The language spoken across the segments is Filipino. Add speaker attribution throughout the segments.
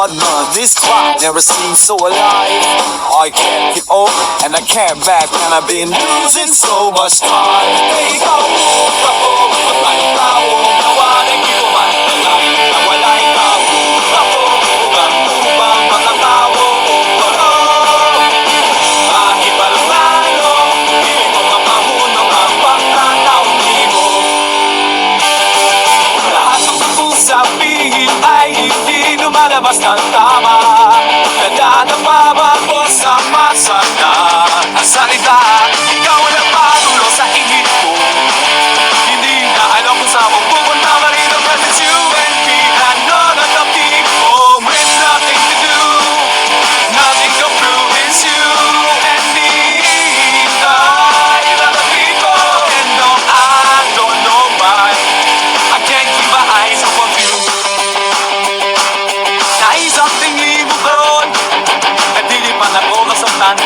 Speaker 1: what month? This clock never seems so alive. I can't get up and I can't back, and I've been losing so much time. Ikaw mo, ako, magpapayang tao. Nawalan ko man, nawala ikaw. Ako, ubang mga tao. Kahit palumano, hindi ko mapamunong ang pagkataon mo. Lahat ng sabihin ay hindi lumalabas ng tama. Nadadapa ba ko sa masana? Ang salita, ikaw ang nagpatulo sa ingit ko. Hindi na alam kung saan mo pupunta, but it's just you and me. I know that the people with nothing to do, nothing to prove, it's you and me. Other people, and no, I don't know why I can't keep my eyes off of you. Naisang tingin mo karon, at hindi pa na ko masaktan.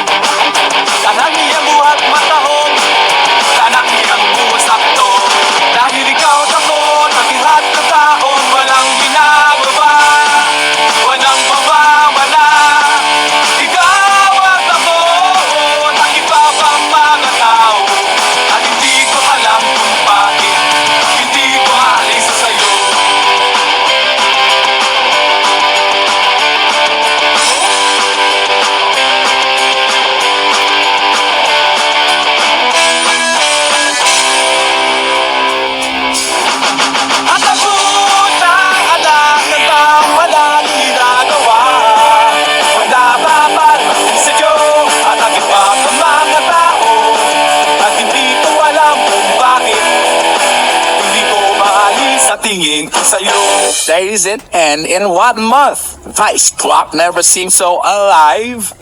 Speaker 1: Kanang iyang buhat matahong, kanang iyang buhat sakto. Dahil ikaw at ako, nagihat ng taon, walang ginagawa, walang mawawala. Ikaw at ako, nagiba pang mga tao, at hindi ko alam kung bakit hindi ko alis sa'yo. At ako naalang na bang walang ginagawa, wala pa parating sa'yo, at ang iba pang mga tao, at hindi ko alam kung bakit hindi ko maalis sa tingin ko sa'yo.
Speaker 2: Days it and in what month? Vice clock never seems so alive.